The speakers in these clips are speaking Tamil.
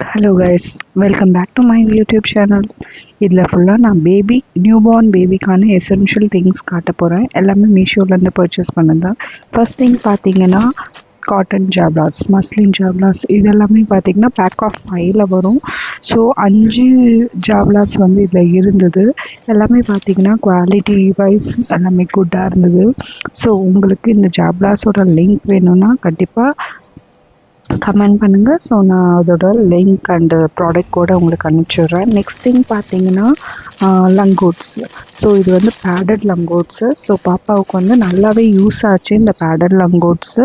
Hello guys, welcome back to my YouTube channel. இதில் ஃபுல்லாக நான் நியூபார்ன் பேபிக்கான எசென்ஷியல் திங்ஸ் காட்ட போகிறேன். எல்லாமே மீஷோலேருந்து பர்ச்சேஸ் பண்ணதான். ஃபர்ஸ்ட் திங் பார்த்தீங்கன்னா காட்டன் ஜாப்லாஸ், மஸ்லின் ஜாப்லாஸ். இதெல்லாமே பார்த்தீங்கன்னா பேக் ஆஃப் 5ல் வரும். ஸோ 5 ஜாப்லாஸ் வந்து இதில் இருந்தது. எல்லாமே பார்த்தீங்கன்னா குவாலிட்டி வைஸ் எல்லாமே குட்டாக இருந்தது. ஸோ உங்களுக்கு இந்த ஜாப்லாஸோட லிங்க் வேணும்னா கண்டிப்பாக கமெண்ட் பண்ணுங்கள். ஸோ நான் அதோட லிங்க் அண்டு ப்ராடக்ட் கூட உங்களுக்கு அனுப்பிச்சிடுறேன். நெக்ஸ்ட் திங் பார்த்தீங்கன்னா லங்கோட்ஸ். ஸோ இது வந்து பேடட் லங்கோட்ஸு. ஸோ பாப்பாவுக்கு வந்து நல்லாவே யூஸ் ஆச்சு இந்த பேடட் லங்கோட்ஸு.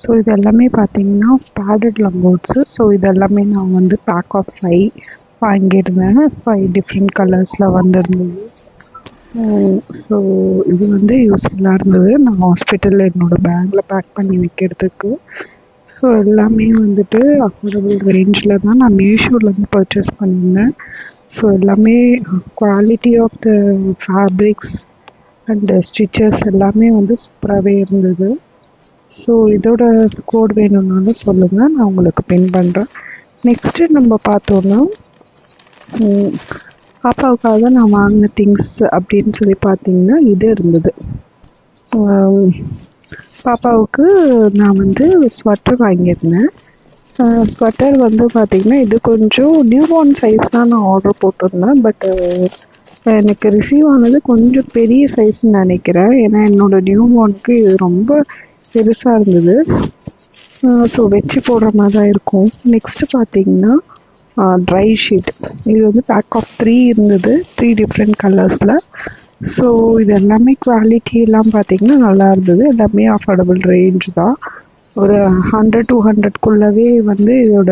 ஸோ இது எல்லாமே பார்த்தீங்கன்னா பேடட் லங்கோட்ஸு. ஸோ இது எல்லாமே நான் வந்து பேக் ஆஃப் 5 வாங்கியிருந்தேன். 5 டிஃப்ரெண்ட் கலர்ஸில் வந்துருந்தது. ஸோ இது வந்து யூஸ்ஃபுல்லாக இருந்தது. நான் ஹாஸ்பிட்டலில் என்னோடய பேக்கில் பேக் பண்ணி வைக்கிறதுக்கு. ஸோ எல்லாமே வந்துட்டு அஃபோர்டபுள் ரேஞ்சில் தான் நான் மீஷோலேருந்து பர்ச்சேஸ் பண்ணியிருந்தேன். ஸோ எல்லாமே quality of the fabrics and stitches எல்லாமே வந்து சூப்பராகவே இருந்தது. ஸோ இதோட கோட் வேணும்னாலும் சொல்லுங்கள், நான் உங்களுக்கு பின் பண்ணுறேன். நெக்ஸ்ட்டு நம்ம பார்த்தோன்னா பாப்பாவுக்காக நான் வாங்கின திங்ஸ் அப்படின்னு சொல்லி பார்த்தீங்கன்னா இது இருந்தது. பாப்பாவுக்கு நான் வந்து ஸ்வெட்டர் வாங்கியிருந்தேன். ஸ்வெட்டர் வந்து பார்த்திங்கன்னா இது கொஞ்சம் நியூபார்ன் சைஸ் தான் நான் ஆர்டர் போட்டிருந்தேன். பட் எனக்கு ரிசீவ் ஆனது கொஞ்சம் பெரிய சைஸ்ன்னு நினைக்கிறேன். ஏன்னா என்னோடய நியூபார்னுக்கு இது ரொம்ப பெருசாக இருந்தது. ஸோ வச்சு போடுற மாதிரி தான் இருக்கும். நெக்ஸ்ட்டு பார்த்திங்கன்னா ட்ரை ஷீட். இது வந்து பேக் ஆஃப் 3 இருந்தது, 3 டிஃப்ரெண்ட் கலர்ஸில். ஸோ இது எல்லாமே குவாலிட்டி எல்லாம் பார்த்திங்கன்னா நல்லா இருந்தது. எல்லாமே அஃபோர்டபுள் ரேஞ்ச் தான். ஒரு 100-200க்குள்ளவே வந்து இதோட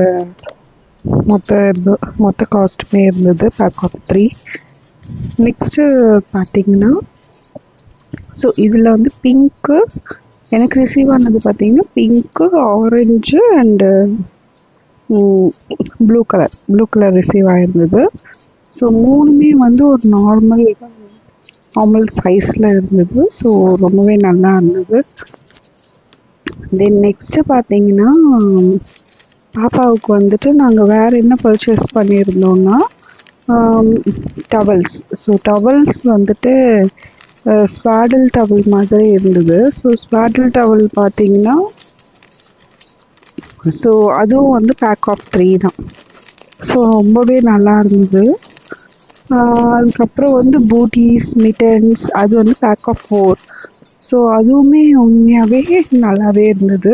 மொத்த காஸ்ட்டுமே இருந்தது பேக் ஆஃப் 3. நெக்ஸ்ட்டு பார்த்திங்கன்னா ஸோ இதில் வந்து பிங்க்கு எனக்கு ரிசீவ் ஆனது பார்த்திங்கன்னா pink, orange and blue colour receive ஆகிருந்தது. ஸோ 3மே வந்து ஒரு நார்மல் சைஸில் இருந்தது. ஸோ ரொம்பவே நல்லா இருந்தது. தென் நெக்ஸ்ட்டு பார்த்தீங்கன்னா பாப்பாவுக்கு வந்துட்டு நாங்கள் வேறு என்ன பர்ச்சேஸ் பண்ணியிருந்தோன்னா டவல்ஸ். ஸோ டவல்ஸ் வந்துட்டு ஸ்வாடில் டவல் மாதிரி இருந்தது. ஸோ ஸ்வாடில் டவல் பார்த்தீங்கன்னா ஸோ அதுவும் வந்து பேக் ஆஃப் 3 தான். ஸோ ரொம்பவே நல்லா இருந்தது. அதுக்கப்புறம் வந்து பூட்டிஸ், மிட்டன்ஸ் அது வந்து பேக் ஆஃப் 4. ஸோ அதுவுமே உண்மையாகவே நல்லாவே இருந்தது.